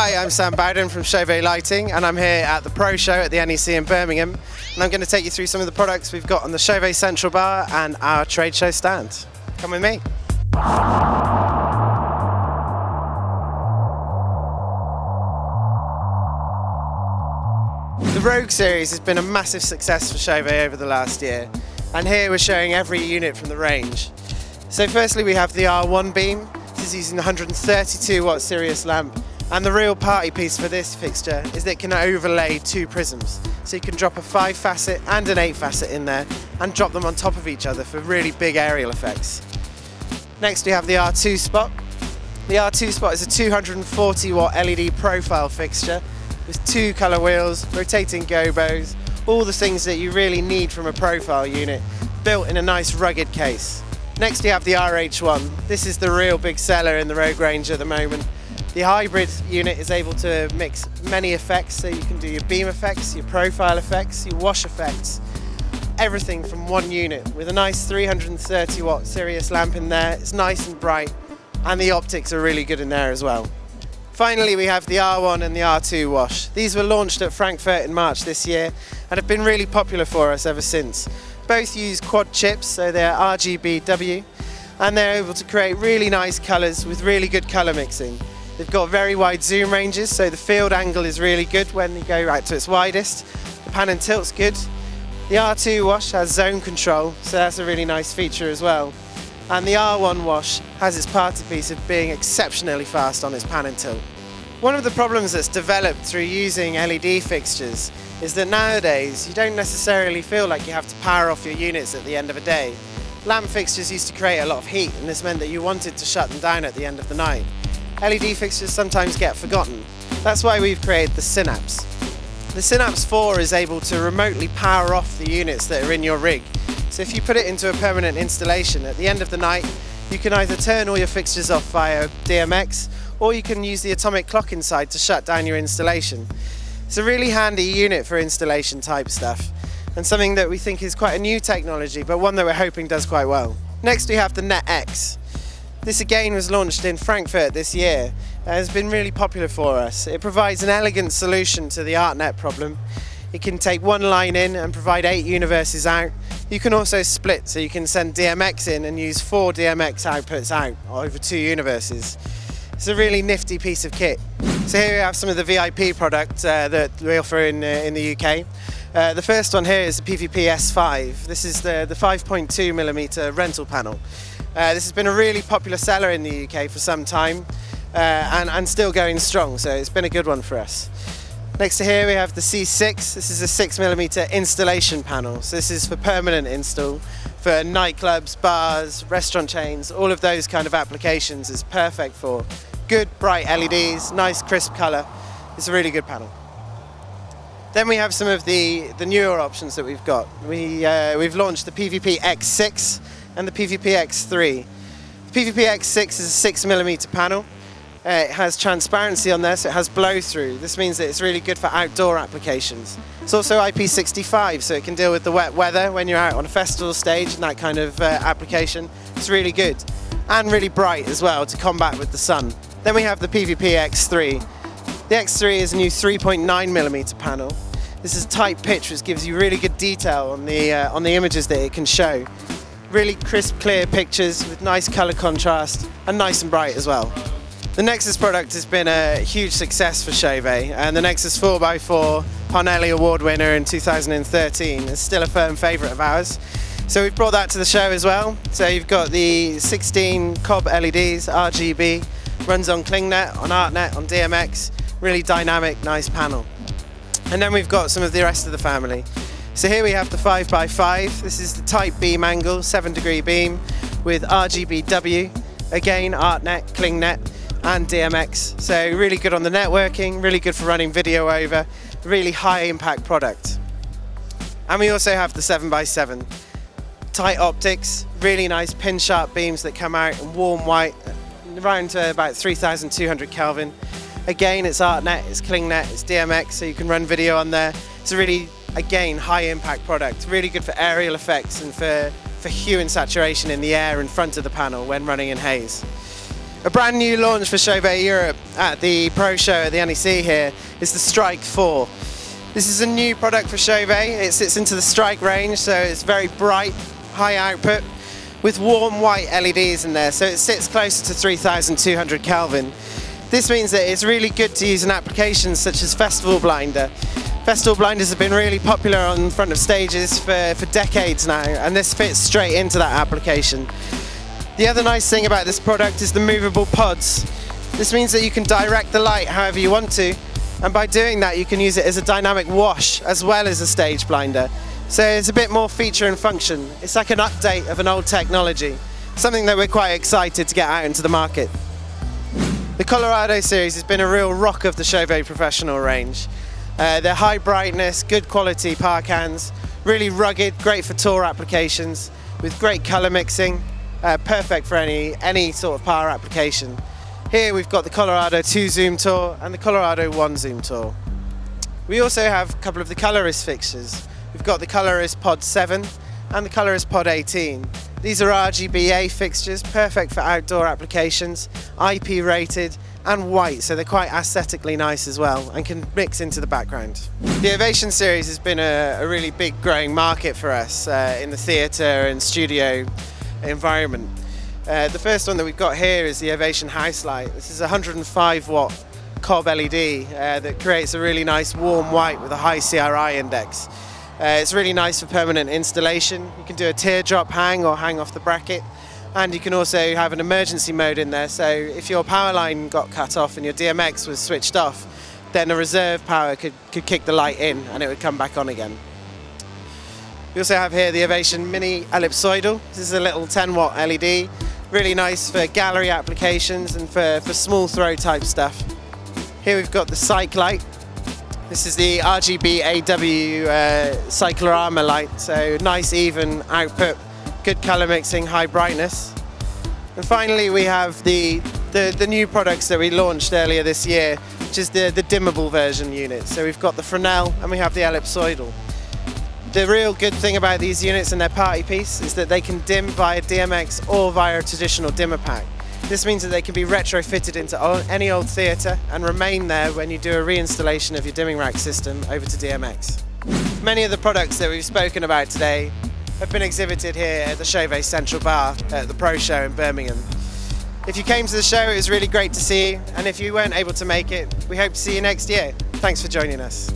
Hi, I'm Sam Bowden from CHAUVET Lighting, and I'm here at the Pro Show at the NEC in Birmingham, and I'm going to take you through some of the products we've got on the CHAUVET Central Bar and our trade show stand. Come with me. The Rogue series has been a massive success for CHAUVET over the last year, and here we're showing every unit from the range. So firstly we have the R1 beam. This is using a 132 watt Sirius lamp, and the real party piece for this fixture is that it can overlay two prisms. So you can drop a 5 facet and an 8 facet in there and drop them on top of each other for really big aerial effects. Next we have the R2 spot. The R2 spot is a 240 watt LED profile fixture with 2 colour wheels, rotating gobos, all the things that you really need from a profile unit, built in a nice rugged case. Next we have the RH1. This is the real big seller in the Rogue range at the moment. The hybrid unit is able to mix many effects, so you can do your beam effects, your profile effects, your wash effects, everything from one unit with a nice 330 watt Sirius lamp in there. It's nice and bright, and the optics are really good in there as well. Finally we have the R1 and the R2 wash. These were launched at Frankfurt in March this year and have been really popular for us ever since. Both use quad chips, so they're RGBW, and they're able to create really nice colours with really good colour mixing. They've got very wide zoom ranges, so the field angle is really good when you go right to its widest. The pan and tilt's good. The R2 wash has zone control, so that's a really nice feature as well. And the R1 wash has its party piece of being exceptionally fast on its pan and tilt. One of the problems that's developed through using LED fixtures is that nowadays you don't necessarily feel like you have to power off your units at the end of a day. Lamp fixtures used to create a lot of heat, and this meant that you wanted to shut them down at the end of the night. LED fixtures sometimes get forgotten. That's why we've created the Synapse. The Synapse 4 is able to remotely power off the units that are in your rig. So if you put it into a permanent installation, at the end of the night you can either turn all your fixtures off via DMX, or you can use the atomic clock inside to shut down your installation. It's a really handy unit for installation type stuff, and something that we think is quite a new technology, but one that we're hoping does quite well. Next we have the NetX. This again was launched in Frankfurt this year and has been really popular for us. It provides an elegant solution to the ArtNet problem. It can take one line in and provide 8 universes out. You can also split, so you can send DMX in and use 4 DMX outputs out over 2 universes. It's a really nifty piece of kit. So here we have some of the VIP products that we offer in the UK. The first one here is the PVP S5. This is the 5.2mm rental panel. This has been a really popular seller in the UK for some time and still going strong, so it's been a good one for us. Next to here we have the C6. This is a 6mm installation panel. So this is for permanent install for nightclubs, bars, restaurant chains, all of those kind of applications. It's perfect for good bright LEDs, nice crisp colour. It's a really good panel. Then we have some of the newer options that we've got. We've launched the PVP X6 and the PVP X3. The PVP X6 is a 6mm panel. It has transparency on there, so it has blow through. This means that it's really good for outdoor applications. It's also IP65, so it can deal with the wet weather when you're out on a festival stage and that kind of application. It's really good and really bright as well to combat with the sun. Then we have the PVP X3. The X3 is a new 3.9mm panel. This is tight pitch, which gives you really good detail on the images that it can show. Really crisp, clear pictures with nice colour contrast and nice and bright as well. The Nexus product has been a huge success for CHAUVET, and the Nexus 4x4 Parnelli Award winner in 2013 is still a firm favourite of ours. So we've brought that to the show as well. So you've got the 16 cob LEDs, RGB, runs on ClingNet, on ArtNet, on DMX, really dynamic, nice panel. And then we've got some of the rest of the family. So here we have the 5x5. This is the type beam angle, 7-degree beam with RGBW, again ArtNet, ClingNet and DMX. So really good on the networking, really good for running video over, really high impact product. And we also have the 7x7. Tight optics, really nice pin sharp beams that come out in warm white, around to about 3200 Kelvin. Again, it's ArtNet, it's ClingNet, it's DMX, so you can run video on there. It's a really, again, high impact product, really good for aerial effects and for hue and saturation in the air in front of the panel when running in haze. A brand new launch for CHAUVET Europe at the Pro Show at the NEC here is the Strike 4. This is a new product for CHAUVET. It sits into the Strike range, so it's very bright, high output, with warm white LEDs in there, so it sits closer to 3200 Kelvin. This means that it's really good to use in applications such as festival blinder. Festival blinders have been really popular on front of stages for decades now, and this fits straight into that application. The other nice thing about this product is the movable pods. This means that you can direct the light however you want to, and by doing that you can use it as a dynamic wash as well as a stage blinder. So it's a bit more feature and function. It's like an update of an old technology, something that we're quite excited to get out into the market. The Colorado series has been a real rock of the CHAUVET professional range. They're high brightness, good quality power cans, really rugged, great for tour applications, with great colour mixing, perfect for any sort of power application. Here we've got the Colorado 2 Zoom Tour and the Colorado 1 Zoom Tour. We also have a couple of the Colorist fixtures. We've got the Colorist Pod 7 and the Colorist Pod 18. These are RGBA fixtures, perfect for outdoor applications, IP rated and white, so they're quite aesthetically nice as well and can mix into the background. The Ovation series has been a really big growing market for us in the theatre and studio environment. The first one that we've got here is the Ovation House Light. This is a 105 watt cob LED that creates a really nice warm white with a high CRI index. It's really nice for permanent installation. You can do a teardrop hang or hang off the bracket, and you can also have an emergency mode in there, so if your power line got cut off and your DMX was switched off, then a reserve power could kick the light in and it would come back on again. We also have here the Ovation Mini Ellipsoidal. This is a little 10 watt LED, really nice for gallery applications and for small throw type stuff. Here we've got the Cyc Light. This is the RGB AW cyclorama light, so nice even output, good colour mixing, high brightness. And finally we have the new products that we launched earlier this year, which is the dimmable version unit. So we've got the Fresnel and we have the Ellipsoidal. The real good thing about these units and their party piece is that they can dim via DMX or via a traditional dimmer pack. This means that they can be retrofitted into any old theatre and remain there when you do a reinstallation of your dimming rack system over to DMX. Many of the products that we've spoken about today have been exhibited here at the CHAUVET Central Bar at the Pro Show in Birmingham. If you came to the show, it was really great to see you, and if you weren't able to make it, we hope to see you next year. Thanks for joining us.